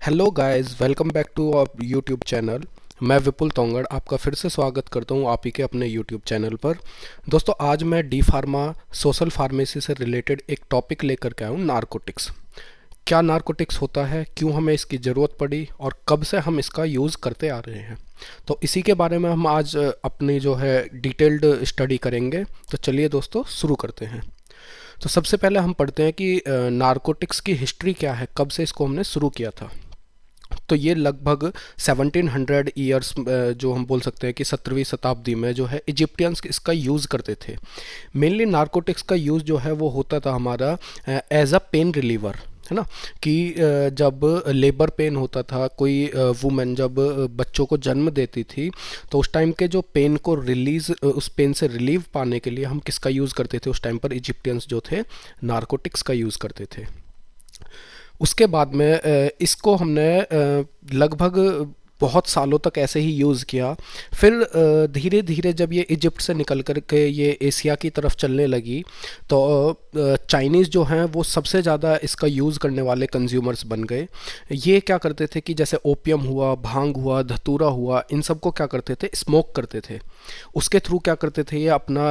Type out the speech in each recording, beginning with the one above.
Hello guys, welcome back to our YouTube channel. मैं विपुल तोंगड़ आपका फिर से स्वागत करता हूं आप ही के अपने यूट्यूब चैनल पर। दोस्तों, आज मैं डी फार्मा सोशल फार्मेसी से रिलेटेड एक टॉपिक लेकर के आया हूं, नारकोटिक्स। क्या नारकोटिक्स होता है, क्यों हमें इसकी ज़रूरत पड़ी और कब से हम इसका यूज़ करते आ रहे हैं। तो इसी के बारे में हम आज अपनी जो है डिटेल्ड स्टडी करेंगे। तो चलिए दोस्तों, शुरू करते हैं। तो सबसे पहले हम पढ़ते हैं कि नारकोटिक्स की हिस्ट्री क्या है, कब से इसको हमने शुरू किया था। तो ये लगभग 1700 ईयर्स, जो हम बोल सकते हैं कि 17वीं शताब्दी में जो है इजिप्टियंस इसका यूज़ करते थे। मेनली नारकोटिक्स का यूज़ जो है वो होता था हमारा एज अ पेन रिलीवर, है ना। कि जब लेबर पेन होता था, कोई वुमेन जब बच्चों को जन्म देती थी, तो उस टाइम के जो पेन को रिलीज़, उस पेन से रिलीव पाने के लिए हम किसका यूज़ करते थे। उस टाइम पर इजिप्टियंस जो थे नारकोटिक्स का यूज़ करते थे। उसके बाद में इसको हमने लगभग बहुत सालों तक ऐसे ही यूज़ किया। फिर धीरे धीरे जब ये इजिप्ट से निकल कर के ये एशिया की तरफ चलने लगी, तो चाइनीज़ जो हैं वो सबसे ज़्यादा इसका यूज़ करने वाले कंज्यूमर्स बन गए। ये क्या करते थे कि जैसे ओपियम हुआ, भांग हुआ, धतूरा हुआ, इन सब को क्या करते थे, स्मोक करते थे। उसके थ्रू क्या करते थे, ये अपना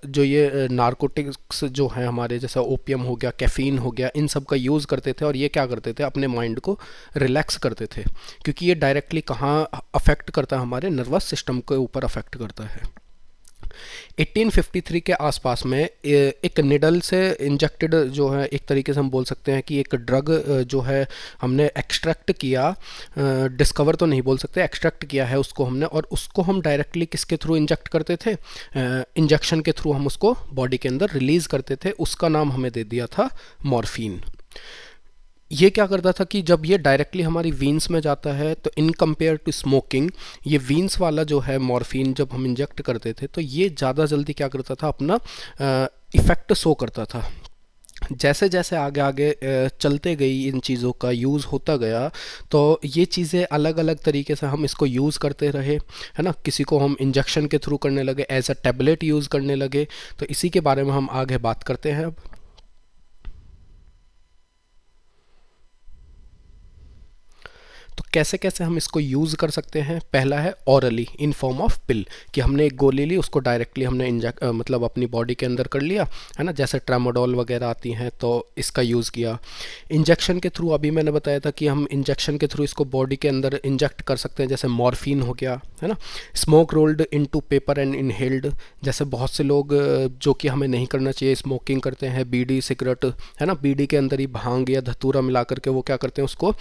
जो ये नारकोटिक्स जो हैं हमारे, जैसे ओपियम हो गया, कैफ़ीन हो गया, इन सब का यूज़ करते थे। और ये क्या करते थे, अपने माइंड को रिलैक्स करते थे, क्योंकि ये डायरेक्टली कहाँ अफेक्ट करता है, हमारे नर्वस सिस्टम के ऊपर अफेक्ट करता है। 1853 के आसपास में एक निडल से इंजेक्टेड जो है, एक तरीके से हम बोल सकते हैं कि एक ड्रग जो है हमने एक्सट्रैक्ट किया, डिस्कवर तो नहीं बोल सकते, एक्सट्रैक्ट किया है उसको हमने, और उसको हम डायरेक्टली किसके थ्रू इंजेक्ट करते थे, इंजेक्शन के थ्रू हम उसको बॉडी के अंदर रिलीज़ करते थे। उसका नाम हमें दे दिया था मॉर्फिन। ये क्या करता था कि जब ये डायरेक्टली हमारी वीन्स में जाता है, तो इन कंपेयर टू स्मोकिंग, ये वीन्स वाला जो है मॉर्फिन जब हम इंजेक्ट करते थे, तो ये ज़्यादा जल्दी क्या करता था, अपना इफ़ेक्ट शो करता था। जैसे जैसे आगे आगे चलते गई, इन चीज़ों का यूज़ होता गया, तो ये चीज़ें अलग अलग तरीके से हम इसको यूज़ करते रहे, है ना। किसी को हम इंजेक्शन के थ्रू करने लगे, एज अ टैबलेट यूज़ करने लगे। तो इसी के बारे में हम आगे बात करते हैं अब। तो कैसे कैसे हम इसको यूज़ कर सकते हैं। पहला है ऑरली, इन फॉर्म ऑफ पिल, कि हमने एक गोली ली, उसको डायरेक्टली हमने इंजेक्ट मतलब अपनी बॉडी के अंदर कर लिया, है ना। जैसे ट्रामाडोल वगैरह आती हैं, तो इसका यूज़ किया। इंजेक्शन के थ्रू, अभी मैंने बताया था कि हम इंजेक्शन के थ्रू इसको बॉडी के अंदर इंजेक्ट कर सकते हैं, जैसे मॉर्फिन हो गया, है ना। Smoke rolled into paper and inhaled, जैसे बहुत से लोग जो कि हमें नहीं करना चाहिए, स्मोकिंग करते हैं, बीड़ी सिगरेट, है ना, बीड़ी के अंदर ही भांग या धतूरा मिला करके वो क्या करते हैं, उसको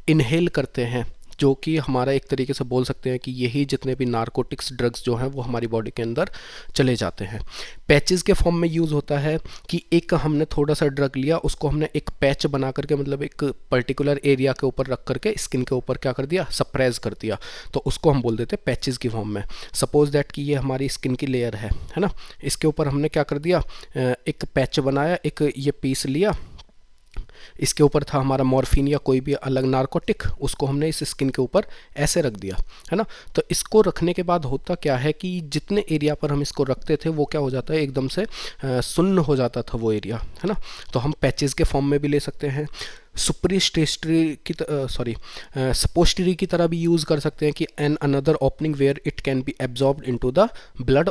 इनहेल करते हैं, जो कि हमारा एक तरीके से बोल सकते हैं कि यही जितने भी नारकोटिक्स ड्रग्स जो हैं वो हमारी बॉडी के अंदर चले जाते हैं। पैचेस के फॉर्म में यूज़ होता है कि एक हमने थोड़ा सा ड्रग लिया, उसको हमने एक पैच बना करके, मतलब एक पर्टिकुलर एरिया के ऊपर रख करके स्किन के ऊपर क्या कर दिया, सप्रेस कर दिया, तो उसको हम बोल देते हैं पैचेस की फॉर्म में। सपोज दैट कि ये हमारी स्किन की लेयर है ना, इसके ऊपर हमने क्या कर दिया, एक पैच बनाया, एक ये पीस लिया, इसके ऊपर था हमारा मॉर्फिन या कोई भी अलग नारकोटिक, उसको हमने इस स्किन के ऊपर ऐसे रख दिया, है ना। तो इसको रखने के बाद होता क्या है कि जितने एरिया पर हम इसको रखते थे वो क्या हो जाता है, एकदम से सुन्न हो जाता था वो एरिया, है ना। तो हम पैचेस के फॉर्म में भी ले सकते हैं। सुपरिस्टेटरी की सपोस्टरी की तरह भी यूज़ कर सकते हैं कि an another opening where it can be absorbed into the blood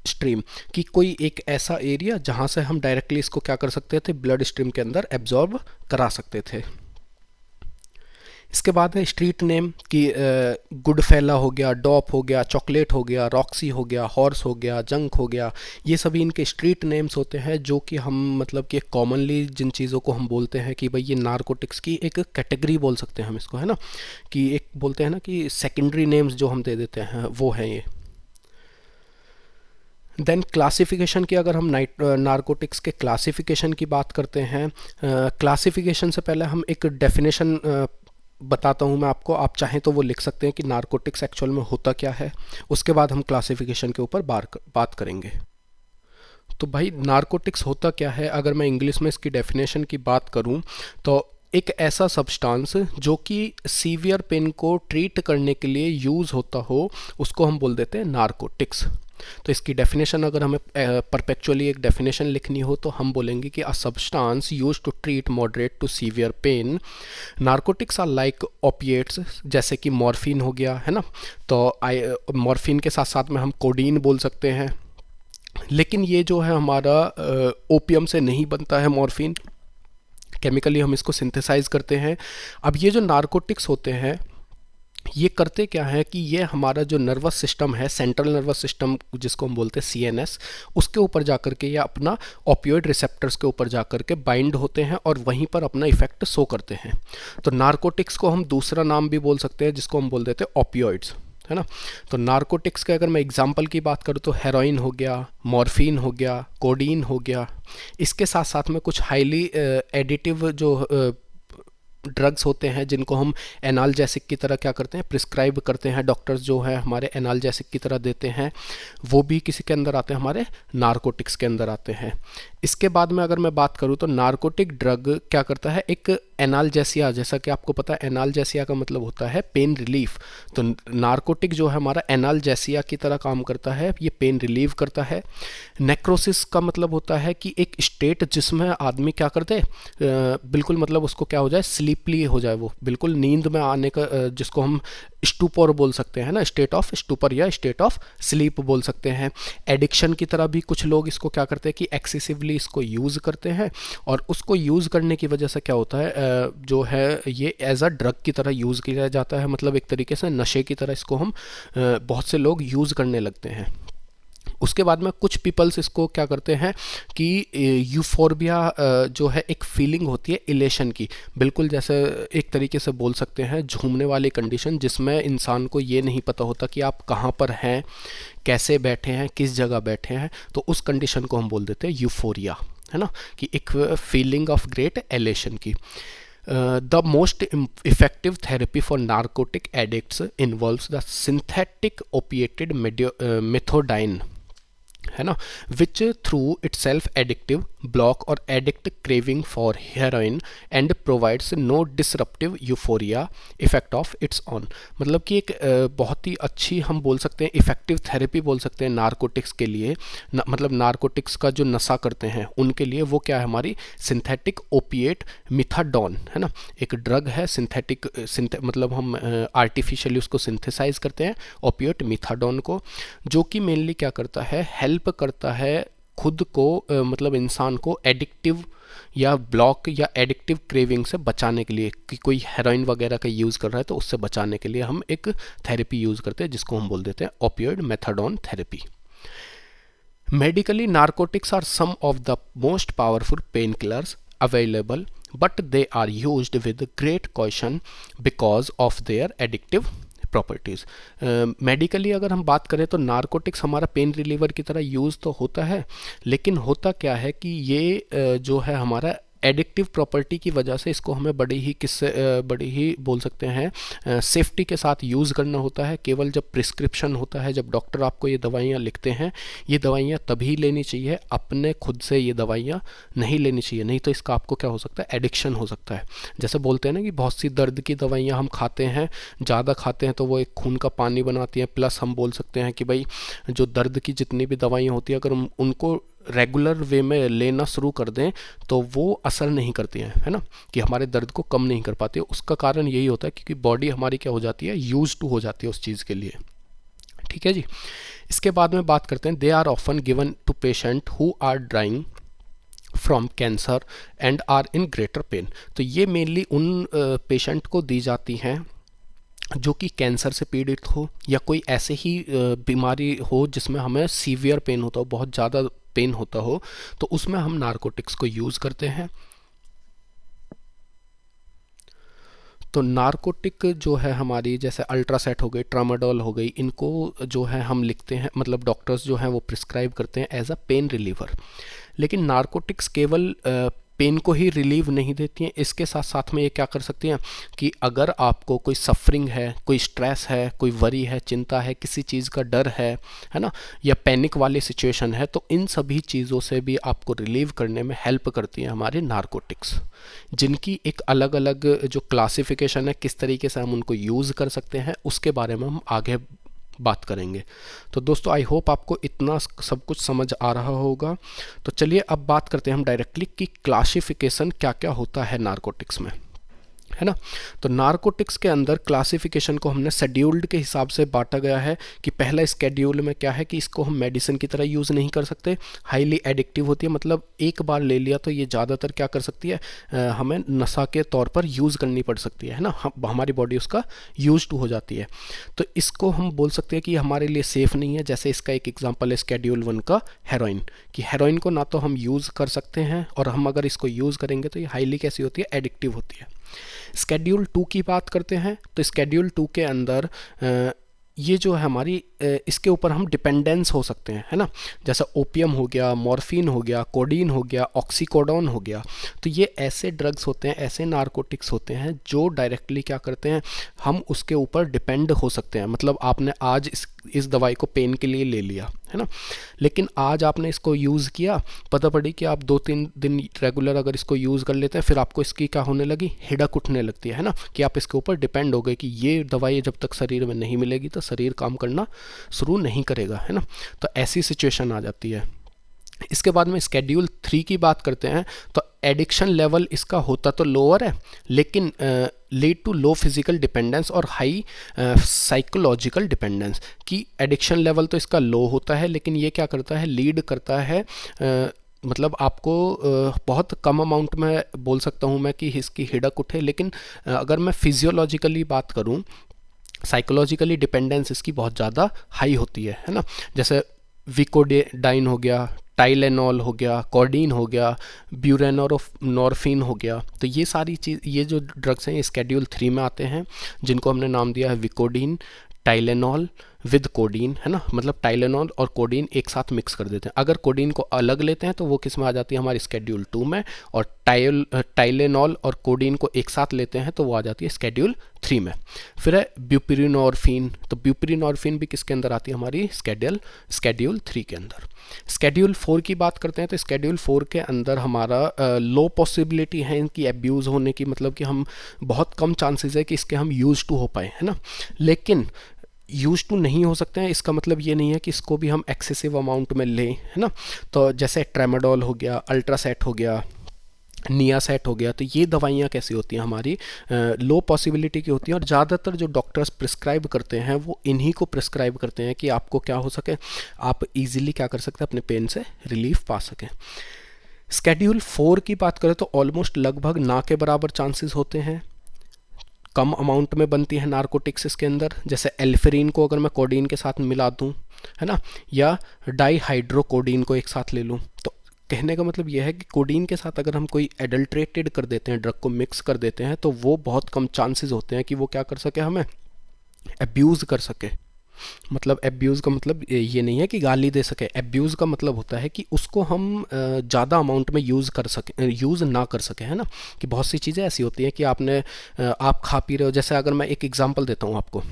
stream, कि कोई एक ऐसा एरिया जहां से हम डायरेक्टली इसको क्या कर सकते थे, ब्लड स्ट्रीम के अंदर एब्जॉर्ब करा सकते थे। इसके बाद है स्ट्रीट नेम, कि गुड फैला हो गया, डॉप हो गया, चॉकलेट हो गया, रॉक्सी हो गया, हॉर्स हो गया, जंक हो गया, ये सभी इनके स्ट्रीट नेम्स होते हैं, जो कि हम मतलब कि कॉमनली जिन चीज़ों को हम बोलते हैं कि भाई ये नारकोटिक्स की एक कैटेगरी बोल सकते हैं हम इसको, है ना। कि एक बोलते हैं ना कि सेकेंडरी नेम्स जो हम दे देते हैं वो हैं ये। देन क्लासिफिकेशन की, अगर हम नारकोटिक्स के क्लासिफिकेशन की बात करते हैं, क्लासिफिकेशन से पहले हम एक डेफिनेशन बताता हूँ मैं आपको, आप चाहें तो वो लिख सकते हैं कि नारकोटिक्स एक्चुअल में होता क्या है। उसके बाद हम क्लासिफिकेशन के ऊपर बात करेंगे। तो भाई नारकोटिक्स होता क्या है, अगर मैं इंग्लिश में इसकी डेफिनेशन की बात करूँ, तो एक ऐसा सब्सटेंस जो कि सीवियर पेन को ट्रीट करने के लिए यूज़ होता हो, उसको हम बोल देते हैं नारकोटिक्स। तो इसकी डेफिनेशन अगर हमें परपेचुअली एक डेफिनेशन लिखनी हो तो हम बोलेंगे कि a substance used to treat moderate to severe pain. Narcotics are like opiates, जैसे कि मॉर्फिन हो गया, है ना। तो मॉर्फिन के साथ साथ में हम कोडीन बोल सकते हैं, लेकिन ये जो है हमारा ओपियम से नहीं बनता है मॉर्फिन, केमिकली हम इसको सिंथेसाइज करते हैं। अब ये जो नार्कोटिक्स होते हैं ये करते क्या है कि ये हमारा जो नर्वस सिस्टम है, सेंट्रल नर्वस सिस्टम जिसको हम बोलते हैं सीएनएस, उसके ऊपर जाकर के या अपना ओपियोइड रिसेप्टर्स के ऊपर जाकर के बाइंड होते हैं और वहीं पर अपना इफेक्ट शो करते हैं। तो नार्कोटिक्स को हम दूसरा नाम भी बोल सकते हैं जिसको हम बोल देते हैं ओपियोइड्स, है ना। तो नार्कोटिक्स के अगर मैं एग्जांपल की बात करूँ तो हेरोइन हो गया, मॉर्फिन हो गया, कोडीन हो गया। इसके साथ साथ में कुछ हाईली एडिटिव जो ड्रग्स होते हैं जिनको हम एनाल्जेसिक की तरह क्या करते हैं, प्रिस्क्राइब करते हैं, डॉक्टर्स जो है हमारे एनाल्जेसिक की तरह देते हैं, वो भी किसी के अंदर आते हैं, हमारे नार्कोटिक्स के अंदर आते हैं। इसके बाद में अगर मैं बात करूं तो नार्कोटिक ड्रग क्या करता है, एक एनाल्जेसिया, जैसा कि आपको पता है एनाल्जेसिया का मतलब होता है पेन रिलीफ। तो नार्कोटिक जो है हमारा एनाल्जेसिया की तरह काम करता है, ये पेन रिलीव करता है। नेक्रोसिस का मतलब होता है कि एक स्टेट जिसमें आदमी क्या करते बिल्कुल मतलब उसको क्या हो जाए, स्लीपली हो जाए, वो बिल्कुल नींद में आने का, जिसको हम स्टूपर बोल सकते हैं ना, स्टेट ऑफ स्टूपर या स्टेट ऑफ स्लीप बोल सकते हैं। एडिक्शन की तरह भी कुछ लोग इसको क्या करते हैं कि एक्सेसिवली इसको यूज़ करते हैं, और उसको यूज़ करने की वजह से क्या होता है, जो है ये एज अ ड्रग की तरह यूज़ किया जाता है, मतलब एक तरीके से नशे की तरह इसको हम बहुत से लोग यूज़ करने लगते हैं। उसके बाद में कुछ पीपल्स इसको क्या करते हैं कि यूफोर्बिया जो है एक फीलिंग होती है इलेशन की, बिल्कुल जैसे एक तरीके से बोल सकते हैं झूमने वाली कंडीशन, जिसमें इंसान को ये नहीं पता होता कि आप कहाँ पर हैं, कैसे बैठे हैं, किस जगह बैठे हैं, तो उस कंडीशन को हम बोल देते हैं यूफोरिया, है ना, कि एक फीलिंग ऑफ ग्रेट एलेशन की। The most effective therapy for narcotic addicts involves the synthetic opiated methadone, है ना, which through itself addictive block और addict craving for heroin and provides no disruptive euphoria effect of its own. मतलब कि एक बहुत ही अच्छी हम बोल सकते हैं इफेक्टिव थेरेपी बोल सकते हैं नार्कोटिक्स के लिए, मतलब नार्कोटिक्स का जो नशा करते हैं उनके लिए वो क्या है, हमारी सिंथेटिक ओपिएट मिथाडोन, है ना, एक ड्रग है सिंथेटिक, मतलब हम आर्टिफिशियली उसको सिंथेसाइज करते हैं ओपिएट मिथाडोन को, जो कि मेनली क्या करता है, हेल्प करता है खुद को मतलब इंसान को एडिक्टिव या ब्लॉक या एडिक्टिव क्रेविंग से बचाने के लिए, कि कोई हेरोइन वगैरह का यूज़ कर रहा है तो उससे बचाने के लिए हम एक थेरेपी यूज़ करते हैं जिसको हम बोल देते हैं opioid methadone therapy. Medically narcotics are some of the most powerful pain killers available, but they are used with great caution because of their addictive properties. Medically अगर हम बात करें तो नार्कोटिक्स हमारा पेन रिलीवर की तरह यूज़ तो होता है, लेकिन होता क्या है कि ये जो है हमारा एडिक्टिव प्रॉपर्टी की वजह से इसको हमें बड़ी ही बोल सकते हैं सेफ्टी के साथ यूज़ करना होता है। केवल जब प्रिस्क्रिप्शन होता है, जब डॉक्टर आपको ये दवाइयाँ लिखते हैं, ये दवाइयाँ तभी लेनी चाहिए, अपने खुद से ये दवाइयाँ नहीं लेनी चाहिए, नहीं तो इसका आपको क्या हो सकता है, एडिक्शन हो सकता है। जैसे बोलते हैं ना कि बहुत सी दर्द की दवाइयाँ हम खाते हैं, ज़्यादा खाते हैं तो वो एक खून का पानी बनाती हैं, प्लस हम बोल सकते हैं कि भाई जो दर्द की जितनी भी दवाइयाँ होती हैं अगर हम उनको रेगुलर वे में लेना शुरू कर दें तो वो असर नहीं करती हैं, है ना, कि हमारे दर्द को कम नहीं कर पाती है। उसका कारण यही होता है क्योंकि बॉडी हमारी क्या हो जाती है, यूज टू हो जाती है उस चीज़ के लिए। ठीक है जी। इसके बाद में बात करते हैं, they are often given to patient who are dying from cancer and are in greater pain. तो ये मेनली उन पेशेंट को दी जाती हैं जो कि कैंसर से पीड़ित हो या कोई ऐसे ही बीमारी हो जिसमें हमें सीवियर पेन होता हो, बहुत ज़्यादा पेन होता हो, तो उसमें हम नार्कोटिक्स को यूज़ करते हैं। तो नार्कोटिक जो है हमारी जैसे अल्ट्रासेट हो गई, ट्रामाडोल हो गई, इनको जो है हम लिखते हैं, मतलब डॉक्टर्स जो हैं वो प्रिस्क्राइब करते हैं एज अ पेन रिलीवर। लेकिन नार्कोटिक्स केवल पेन को ही रिलीव नहीं देती हैं, इसके साथ साथ में ये क्या कर सकती हैं कि अगर आपको कोई सफरिंग है, कोई स्ट्रेस है, कोई वरी है, चिंता है, किसी चीज़ का डर है ना, या पैनिक वाली सिचुएशन है, तो इन सभी चीज़ों से भी आपको रिलीव करने में हेल्प करती हैं हमारे नार्कोटिक्स, जिनकी एक अलग अलग जो क्लासिफिकेशन है, किस तरीके से हम उनको यूज़ कर सकते हैं उसके बारे में हम आगे बात करेंगे। तो दोस्तों आई होप आपको इतना सब कुछ समझ आ रहा होगा। तो चलिए अब बात करते हैं हम डायरेक्टली कि क्लासिफिकेशन क्या क्या होता है नारकोटिक्स में, है ना। तो नारकोटिक्स के अंदर क्लासिफिकेशन को हमने शेड्यूल्ड के हिसाब से बांटा गया है कि पहला स्केड्यूल में क्या है कि इसको हम मेडिसिन की तरह यूज़ नहीं कर सकते, हाईली एडिक्टिव होती है, मतलब एक बार ले लिया तो ये ज़्यादातर क्या कर सकती है, हमें नशा के तौर पर यूज़ करनी पड़ सकती है ना, हमारी बॉडी उसका यूज टू हो जाती है। तो इसको हम बोल सकते हैं कि हमारे लिए सेफ़ नहीं है। जैसे इसका एक एग्जाम्पल है शेड्यूल 1 का हेरोइन, कि हेरोइन को ना तो हम यूज़ कर सकते हैं और हम अगर इसको यूज़ करेंगे तो ये हाईली कैसी होती है, एडिक्टिव होती है। स्केड्यूल 2 की बात करते हैं तो स्केड्यूल 2 के अंदर ये जो है हमारी इसके ऊपर हम डिपेंडेंस हो सकते हैं, है ना। जैसा ओपियम हो गया, मॉर्फिन हो गया, कोडीन हो गया, ऑक्सीकोडोन हो गया। तो ये ऐसे ड्रग्स होते हैं, ऐसे नारकोटिक्स होते हैं जो डायरेक्टली क्या करते हैं, हम उसके ऊपर डिपेंड हो सकते हैं। मतलब आपने आज इस दवाई को पेन के लिए ले लिया, है ना, लेकिन आज आपने इसको यूज़ किया, पता पड़ी कि आप 2-3 दिन रेगुलर अगर इसको यूज़ कर लेते हैं, फिर आपको इसकी क्या होने लगी, हिड़क उठने लगती है ना, कि आप इसके ऊपर डिपेंड हो गए कि ये दवाई जब तक शरीर में नहीं मिलेगी तो शरीर काम करना शुरू नहीं करेगा, है ना। तो ऐसी सिचुएशन आ जाती है। इसके बाद में स्केड्यूल 3 की बात करते हैं तो एडिक्शन लेवल इसका होता तो लोअर है, लेकिन lead to low physical dependence और हाई साइकोलॉजिकल डिपेंडेंस। की एडिक्शन लेवल तो इसका लो होता है, लेकिन ये क्या करता है, लीड करता है मतलब आपको बहुत कम अमाउंट में बोल सकता हूँ मैं कि इसकी हिड़क उठे, लेकिन अगर मैं फिजियोलॉजिकली बात करूँ, साइकोलॉजिकली डिपेंडेंस इसकी बहुत ज़्यादा हाई होती है ना। जैसे विकोडाइन हो गया, टाइलेनॉल हो गया, कोडीन हो गया, ब्यूरेनोरफिन हो गया। तो ये सारी चीज़, ये जो ड्रग्स हैं ये स्केड्यूल 3 में आते हैं, जिनको हमने नाम दिया है विकोडीन, टाइलेनॉल विद कोडीन, है ना। मतलब टाइलेनॉल और कोडीन एक साथ मिक्स कर देते हैं। अगर कोडीन को अलग लेते हैं तो वो किस में आ जाती है, हमारी स्केड्यूल 2 में, और टाइलेनॉल और कोडीन को एक साथ लेते हैं तो वो आ जाती है स्केड्यूल 3 में। फिर है ब्यूपिरिनॉर्फिन, तो ब्यूपिरिनॉर्फिन भी किसके अंदर आती है, हमारी स्केड्यूल 3 के अंदर। स्केड्यूल 4 की बात करते हैं तो स्केड्यूल 4 के अंदर हमारा लो पॉसिबिलिटी है इनकी एब्यूज़ होने की, मतलब कि हम बहुत कम चांसेस है कि इसके हम यूज टू हो पाए, है ना। लेकिन यूज टू नहीं हो सकते हैं, इसका मतलब ये नहीं है कि इसको भी हम एक्सेसिव अमाउंट में लें, है ना। तो जैसे ट्रेमाडोल हो गया, अल्ट्रासेट हो गया, नियासेट हो गया, तो ये दवाइयाँ कैसी होती हैं, हमारी लो पॉसिबिलिटी की होती हैं, और ज़्यादातर जो डॉक्टर्स प्रिस्क्राइब करते हैं वो इन्हीं को प्रिस्क्राइब करते हैं कि आपको क्या हो सके, आप इजीली क्या कर सकते हैं, अपने पेन से रिलीफ पा सकें। स्केड्यूल 4 की बात करें तो ऑलमोस्ट लगभग ना के बराबर चांसेस होते हैं, कम अमाउंट में बनती है नारकोटिक्स इसके अंदर। जैसे एल्फेरिन को अगर मैं कोडीन के साथ मिला दूं, है ना, या डाईहाइड्रोकोडीन को एक साथ ले लूं, तो कहने का मतलब यह है कि कोडीन के साथ अगर हम कोई एडल्ट्रेटेड कर देते हैं, ड्रग को मिक्स कर देते हैं, तो वो बहुत कम चांसेस होते हैं कि वो क्या कर सके, हमें एब्यूज़ कर सके। मतलब एब्यूज़ का मतलब ये नहीं है कि गाली दे सके, एब्यूज़ का मतलब होता है कि उसको हम ज़्यादा अमाउंट में यूज़ ना कर सके, है ना। कि बहुत सी चीज़ें ऐसी होती हैं कि आप खा पी रहे हो। जैसे अगर मैं एक एग्जांपल देता हूँ आपको,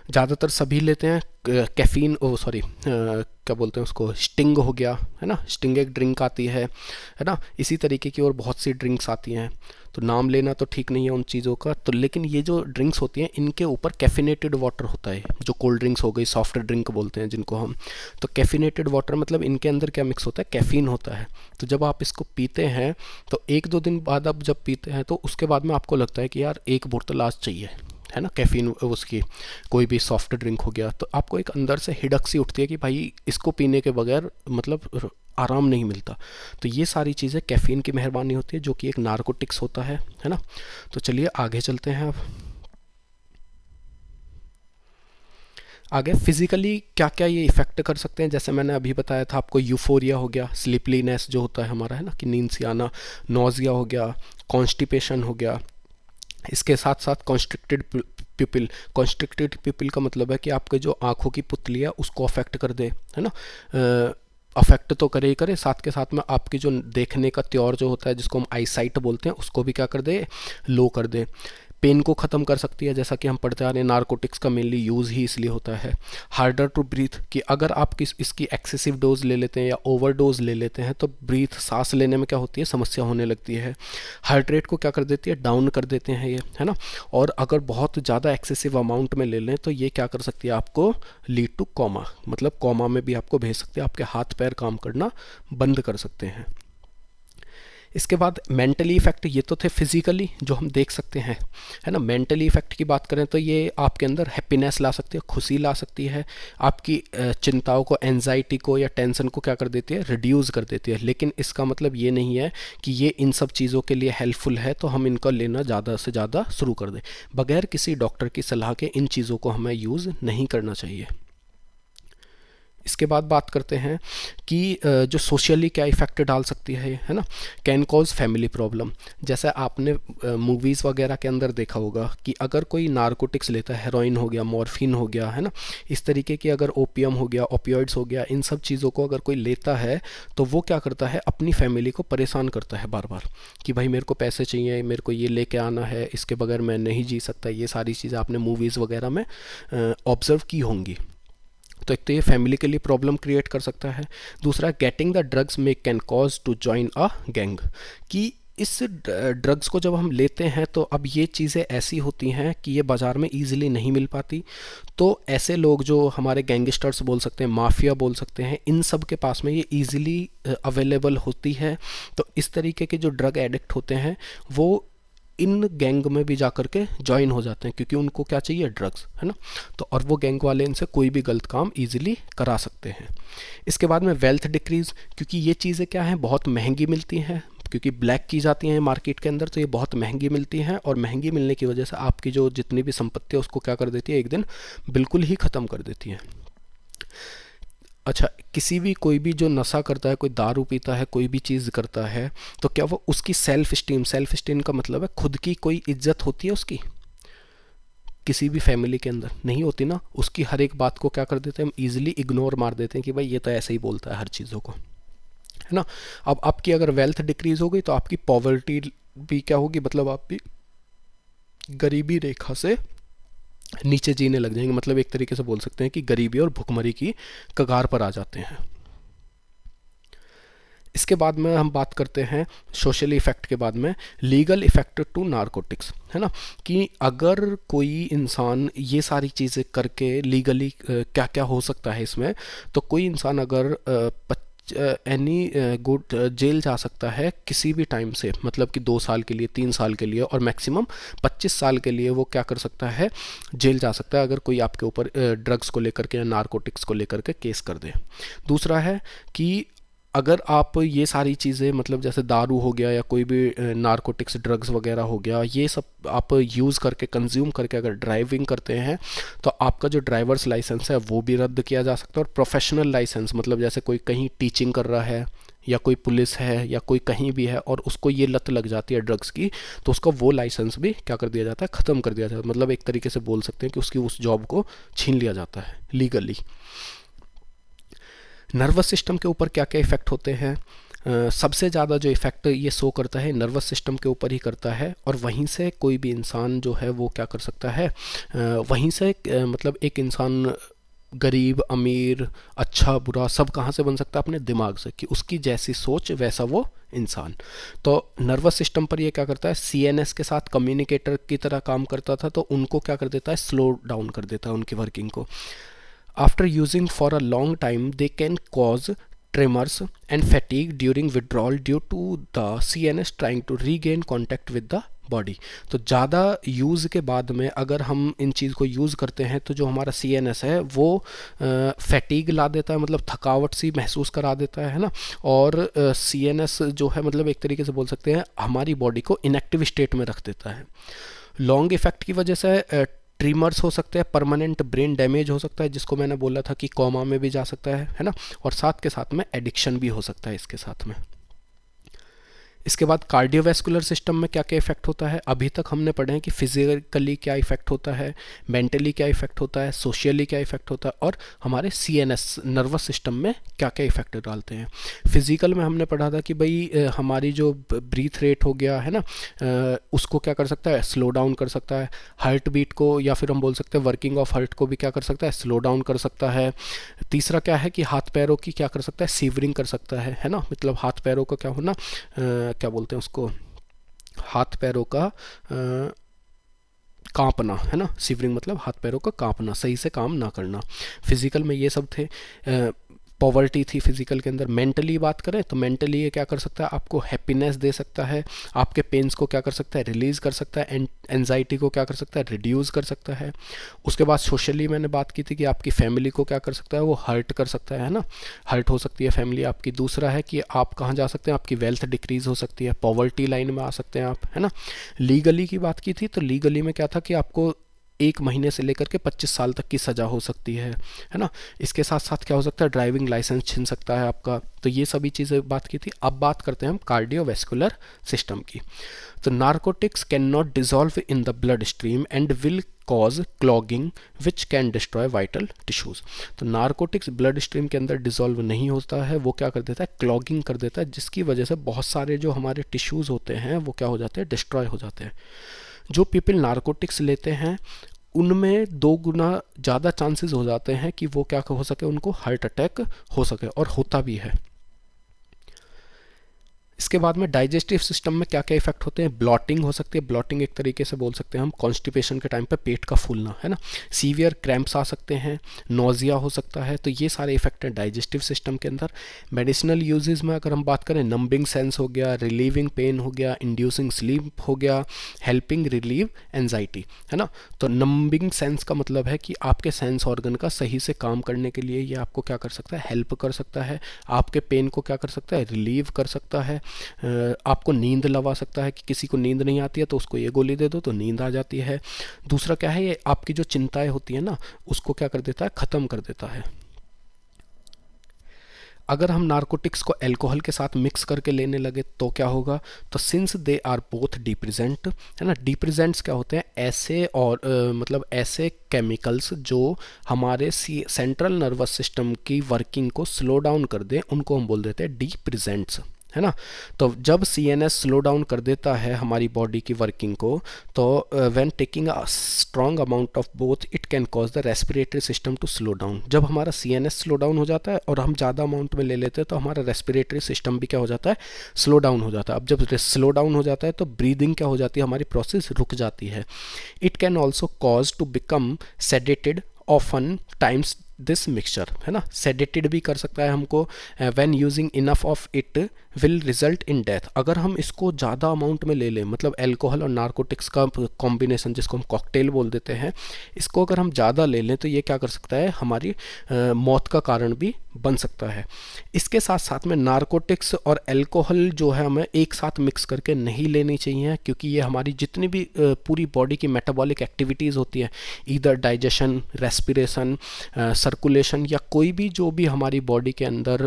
ज़्यादातर सभी लेते हैं कैफ़ीन, क्या बोलते हैं उसको, स्टिंग हो गया, है ना। स्टिंग एक ड्रिंक आती है ना। इसी तरीके की और बहुत सी ड्रिंक्स आती हैं, तो नाम लेना तो ठीक नहीं है उन चीज़ों का। तो लेकिन ये जो ड्रिंक्स होती हैं इनके ऊपर कैफिनेटेड वाटर होता है, जो कोल्ड ड्रिंक्स हो गई, सॉफ्ट ड्रिंक बोलते हैं जिनको हम। तो कैफिनेटेड वाटर मतलब इनके अंदर क्या मिक्स होता है, कैफ़ीन होता है। तो जब आप इसको पीते हैं तो 1-2 दिन बाद आप जब पीते हैं तो उसके बाद में आपको लगता है कि यार एक बोतल आज चाहिए, है ना, कैफ़ीन उसकी, कोई भी सॉफ्ट ड्रिंक हो गया, तो आपको एक अंदर से हिड़क सी उठती है कि भाई इसको पीने के बगैर मतलब आराम नहीं मिलता। तो ये सारी चीज़ें कैफ़ीन की मेहरबानी होती है, जो कि एक नारकोटिक्स होता है ना। तो चलिए आगे चलते हैं। अब आगे फिज़िकली क्या क्या ये इफ़ेक्ट कर सकते हैं, जैसे मैंने अभी बताया था आपको, यूफोरिया हो गया, स्लीपलीनेस जो होता है हमारा, है ना, कि नींद से आना, नोज़िया हो गया, कॉन्स्टिपेशन हो गया। इसके साथ साथ कॉन्स्ट्रिक्टेड पिपिल का मतलब है कि आपके जो आँखों की पुतली है उसको अफेक्ट कर दे, है ना। अफेक्ट तो करे ही करे, साथ के साथ में आपकी जो देखने का त्योर जो होता है, जिसको हम आई साइट बोलते हैं, उसको भी क्या कर दे, लो कर दे। पेन को ख़त्म कर सकती है, जैसा कि हम पढ़ते आ रहे हैं नारकोटिक्स का मेनली यूज़ ही इसलिए होता है। हार्डर टू ब्रीथ, कि अगर आप इसकी एक्सेसिव डोज ले लेते हैं या ओवर डोज ले लेते हैं तो ब्रीथ सांस लेने में क्या होती है, समस्या होने लगती है। हार्ट रेट को क्या कर देती है, डाउन कर देते हैं ये, है ना। और अगर बहुत ज़्यादा एक्सेसिव अमाउंट में ले लें तो ये क्या कर सकती है, आपको लीड टू कोमा, मतलब कोमा में भी आपको भेज सकते हैं, आपके हाथ पैर काम करना बंद कर सकते हैं। इसके बाद मेंटली इफेक्ट, ये तो थे फिजिकली जो हम देख सकते हैं, है ना। मेंटली इफेक्ट की बात करें तो ये आपके अंदर हैप्पीनेस ला सकती है, खुशी ला सकती है, आपकी चिंताओं को, एंजाइटी को या टेंशन को क्या कर देती है, रिड्यूस कर देती है। लेकिन इसका मतलब ये नहीं है कि ये इन सब चीज़ों के लिए हेल्पफुल है तो हम इनको लेना ज़्यादा से ज़्यादा शुरू कर दें। बगैर किसी डॉक्टर की सलाह के इन चीज़ों को हमें यूज़ नहीं करना चाहिए। इसके बाद बात करते हैं कि जो सोशली क्या इफ़ेक्ट डाल सकती है ना। कैन कॉज फैमिली प्रॉब्लम, जैसे आपने मूवीज़ वगैरह के अंदर देखा होगा कि अगर कोई नारकोटिक्स लेता है, हेरोइन हो गया, मॉर्फिन हो गया, है ना, इस तरीके की, अगर ओपियम हो गया, ओपियोइड्स हो गया, इन सब चीज़ों को अगर कोई लेता है तो वो क्या करता है, अपनी फैमिली को परेशान करता है बार बार कि भाई मेरे को पैसे चाहिए, मेरे को ये लेके आना है, इसके बगैर मैं नहीं जी सकता। ये सारी चीज़ें आपने मूवीज़ वगैरह में ऑब्ज़र्व की होंगी। तो एक तो ये फैमिली के लिए प्रॉब्लम क्रिएट कर सकता है। दूसरा, getting the drugs may can cause to join a gang, कि इस ड्रग्स को जब हम लेते हैं तो अब ये चीज़ें ऐसी होती हैं कि ये बाज़ार में ईजिली नहीं मिल पाती, तो ऐसे लोग जो हमारे गैंगस्टर्स बोल सकते हैं, माफिया बोल सकते हैं, इन सब के पास में ये ईजिली अवेलेबल होती है। तो इस तरीके के जो ड्रग एडिक्ट होते हैं वो इन गैंग में भी जा कर के ज्वाइन हो जाते हैं, क्योंकि उनको क्या चाहिए, ड्रग्स, है ना। तो और वो गैंग वाले इनसे कोई भी गलत काम इजीली करा सकते हैं। इसके बाद में वेल्थ डिक्रीज, क्योंकि ये चीज़ें क्या हैं, बहुत महंगी मिलती हैं, क्योंकि ब्लैक की जाती हैं मार्केट के अंदर, तो ये बहुत महंगी मिलती हैं और महंगी मिलने की वजह से आपकी जो जितनी भी संपत्ति है उसको क्या कर देती है, एक दिन बिल्कुल ही ख़त्म कर देती है। अच्छा, किसी भी कोई भी जो नशा करता है, कोई दारू पीता है, कोई भी चीज़ करता है, तो क्या वो उसकी सेल्फ स्टीम का मतलब है खुद की कोई इज्जत होती है उसकी, किसी भी फैमिली के अंदर नहीं होती ना। उसकी हर एक बात को क्या कर देते हैं, हम ईजिली इग्नोर मार देते हैं कि भाई ये तो ऐसे ही बोलता है हर चीज़ों को, है ना। अब आपकी अगर वेल्थ डिक्रीज हो गई तो आपकी पॉवर्टी भी क्या होगी, मतलब आप भी गरीबी रेखा से नीचे जीने लग जाएंगे, मतलब एक तरीके से बोल सकते हैं कि गरीबी और भुखमरी की कगार पर आ जाते हैं। इसके बाद में हम बात करते हैं सोशल इफ़ेक्ट के बाद में लीगल इफ़ेक्ट टू नारकोटिक्स, है ना, कि अगर कोई इंसान ये सारी चीज़ें करके लीगली क्या क्या हो सकता है इसमें, तो कोई इंसान अगर एनी गुड जेल जा सकता है किसी भी टाइम से, मतलब कि 2 साल के लिए, 3 साल के लिए और मैक्सिमम 25 साल के लिए वो क्या कर सकता है, जेल जा सकता है, अगर कोई आपके ऊपर ड्रग्स को लेकर के या नारकोटिक्स को लेकर के केस कर दे। दूसरा है कि अगर आप ये सारी चीज़ें, मतलब जैसे दारू हो गया या कोई भी नारकोटिक्स ड्रग्स वगैरह हो गया, ये सब आप यूज़ करके, कंज्यूम करके अगर ड्राइविंग करते हैं तो आपका जो ड्राइवर्स लाइसेंस है वो भी रद्द किया जा सकता है। और प्रोफेशनल लाइसेंस, मतलब जैसे कोई कहीं टीचिंग कर रहा है या कोई पुलिस है या कोई कहीं भी है और उसको ये लत लग जाती है ड्रग्स की, तो उसका वो लाइसेंस भी क्या कर दिया जाता है, ख़त्म कर दिया जाता है। मतलब एक तरीके से बोल सकते हैं कि उसकी उस जॉब को छीन लिया जाता है लीगली। नर्वस सिस्टम के ऊपर क्या क्या इफ़ेक्ट होते हैं, सबसे ज़्यादा जो इफ़ेक्ट ये शो करता है नर्वस सिस्टम के ऊपर ही करता है, और वहीं से कोई भी इंसान जो है वो क्या कर सकता है, वहीं से मतलब एक इंसान गरीब अमीर, अच्छा बुरा, सब कहाँ से बन सकता है, अपने दिमाग से, कि उसकी जैसी सोच वैसा वो इंसान। तो नर्वस सिस्टम पर ये क्या करता है, सीएनएस के साथ कम्युनिकेटर की तरह काम करता था, तो उनको क्या कर देता है, स्लो डाउन कर देता है उनकी वर्किंग को। After using for a long time, they can cause tremors and fatigue during withdrawal due to the CNS trying to regain contact with the body. तो ज़्यादा यूज़ के बाद में अगर हम इन चीज़ को यूज़ करते हैं तो जो हमारा CNS है वो फैटीग ला देता है, मतलब थकावट सी महसूस करा देता है ना। और CNS जो है, मतलब एक तरीके से बोल सकते हैं हमारी बॉडी को इनएक्टिव स्टेट में रख देता है। लॉन्ग इफेक्ट की वजह से ट्रीमर्स हो सकते हैं, परमानेंट ब्रेन डैमेज हो सकता है, जिसको मैंने बोला था कि कोमा में भी जा सकता है ना, और साथ के साथ में एडिक्शन भी हो सकता है इसके साथ में। इसके बाद कार्डियोवैस्कुलर सिस्टम में क्या क्या इफेक्ट होता है। अभी तक हमने पढ़े हैं कि फिजिकली क्या इफेक्ट होता है, मेंटली क्या इफेक्ट होता है, सोशियली क्या इफेक्ट होता है, और हमारे सीएनएस नर्वस सिस्टम में क्या क्या इफेक्ट डालते हैं। फिजिकल में हमने पढ़ा था कि भाई हमारी जो ब्रीथ रेट हो गया है ना, उसको क्या कर सकता है, स्लो डाउन कर सकता है। हार्ट बीट को, या फिर हम बोल सकते हैं वर्किंग ऑफ हार्ट को भी क्या कर सकता है, स्लो डाउन कर सकता है। तीसरा क्या है कि हाथ पैरों की क्या कर सकता है, सीवरिंग कर सकता है ना, मतलब हाथ पैरों का क्या होना, क्या बोलते हैं उसको, हाथ पैरों का कांपना, है ना। सीवरिंग मतलब हाथ पैरों का कांपना, सही से काम ना करना। फिजिकल में ये सब थे। पॉवर्टी थी फिजिकल के अंदर। मेंटली बात करें तो मेंटली ये क्या कर सकता है, आपको हैप्पीनेस दे सकता है, आपके पेन्स को क्या कर सकता है, रिलीज़ कर सकता है, एंजाइटी को क्या कर सकता है, रिड्यूस कर सकता है। उसके बाद सोशली मैंने बात की थी कि आपकी फैमिली को क्या कर सकता है, वो हर्ट कर सकता है ना, हर्ट हो सकती है फैमिली आपकी। दूसरा है कि आप कहाँ जा सकते हैं, आपकी वेल्थ डिक्रीज़ हो सकती है, पॉवर्टी लाइन में आ सकते हैं आप, है ना। लीगली की बात की थी तो लीगली में क्या था कि आपको 1 महीने से लेकर के 25 साल तक की सज़ा हो सकती है ना। इसके साथ साथ क्या हो सकता है, ड्राइविंग लाइसेंस छिन सकता है आपका। तो ये सभी चीज़ें बात की थी। अब बात करते हैं हम कार्डियोवैस्कुलर सिस्टम की। तो narcotics can not dissolve in the blood stream and will cause clogging which can destroy vital tissues. तो नारकोटिक्स ब्लड स्ट्रीम के अंदर डिजॉल्व नहीं होता है, वो क्या कर देता है, क्लॉगिंग कर देता है, जिसकी वजह से बहुत सारे जो हमारे टिश्यूज़ होते हैं वो क्या हो जाते हैं, डिस्ट्रॉय हो जाते हैं। जो पीपल नारकोटिक्स लेते हैं उनमें 2 गुना ज़्यादा चांसेस हो जाते हैं कि वो क्या हो सके, उनको हार्ट अटैक हो सके, और होता भी है। इसके बाद में डाइजेस्टिव सिस्टम में क्या क्या इफेक्ट होते हैं। ब्लॉटिंग हो सकती है, ब्लॉटिंग एक तरीके से बोल सकते हैं हम कॉन्स्टिपेशन के टाइम पे पेट का फूलना, है ना। सीवियर क्रैम्प्स आ सकते हैं, नोजिया हो सकता है। तो ये सारे इफेक्ट हैं डाइजेस्टिव सिस्टम के अंदर। मेडिसिनल यूजेस में अगर हम बात करें, नंबिंग सेंस हो गया, रिलीविंग पेन हो गया, इंड्यूसिंग स्लीप हो गया, हेल्पिंग रिलीव एंजाइटी, है ना। तो नंबिंग सेंस का मतलब है कि आपके सेंस ऑर्गन का सही से काम करने के लिए ये आपको क्या कर सकता है, हेल्प कर सकता है। आपके पेन को क्या कर सकता है, रिलीव कर सकता है। आपको नींद लगा सकता है, कि किसी को नींद नहीं आती है तो उसको ये गोली दे दो तो नींद आ जाती है। दूसरा क्या है, ये आपकी जो चिंताएं होती है ना, उसको क्या कर देता है, ख़त्म कर देता है। अगर हम नारकोटिक्स को अल्कोहल के साथ मिक्स करके लेने लगे तो क्या होगा, तो since they are both depressant, है ना। डिप्रेजेंट्स क्या होते हैं, ऐसे और मतलब ऐसे केमिकल्स जो हमारे सेंट्रल नर्वस सिस्टम की वर्किंग को स्लो डाउन कर दें, उनको हम बोल देते हैं डिप्रेजेंट्स, है ना। तो जब सीएनएस स्लो डाउन कर देता है हमारी बॉडी की वर्किंग को, तो when taking a strong amount of both it can cause the respiratory system to slow down. जब हमारा सीएनएस स्लो डाउन हो जाता है और हम ज़्यादा अमाउंट में ले लेते हैं तो हमारा रेस्पिरेटरी सिस्टम भी क्या हो जाता है, स्लो डाउन हो जाता है। अब जब स्लो डाउन हो जाता है तो ब्रीदिंग क्या हो जाती है, हमारी प्रोसेस रुक जाती है। It can also cause to become sedated often times this mixture, है ना। सेडेटेड भी कर सकता है हमको। When using enough of it will result in death. अगर हम इसको ज़्यादा अमाउंट में ले लें, मतलब अल्कोहल और नारकोटिक्स का कॉम्बिनेशन जिसको हम कॉकटेल बोल देते हैं, इसको अगर हम ज़्यादा ले लें तो ये क्या कर सकता है, हमारी मौत का कारण भी बन सकता है। इसके साथ साथ में नारकोटिक्स और अल्कोहल जो है हमें एक साथ मिक्स करके नहीं लेनी चाहिए, क्योंकि ये हमारी जितनी भी पूरी बॉडी की मेटाबॉलिक एक्टिविटीज़ होती है, इधर डाइजेशन, रेस्पिरेशन, सर्कुलेशन, या कोई भी जो भी हमारी बॉडी के अंदर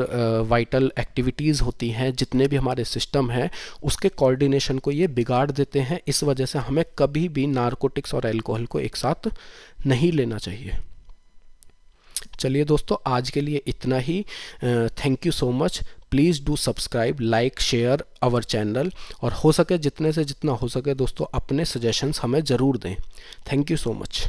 वाइटल एक्टिविटीज़ होती हैं, जितने भी हमारे सिस्टम हैं, उसके कोऑर्डिनेशन को ये बिगाड़ देते हैं। इस वजह से हमें कभी भी नारकोटिक्स और अल्कोहल को एक साथ नहीं लेना चाहिए। चलिए दोस्तों, आज के लिए इतना ही। Thank you so much. Please do subscribe, like, share our channel, और हो सके जितने से जितना हो सके दोस्तों अपने सजेशंस हमें ज़रूर दें। Thank you so much.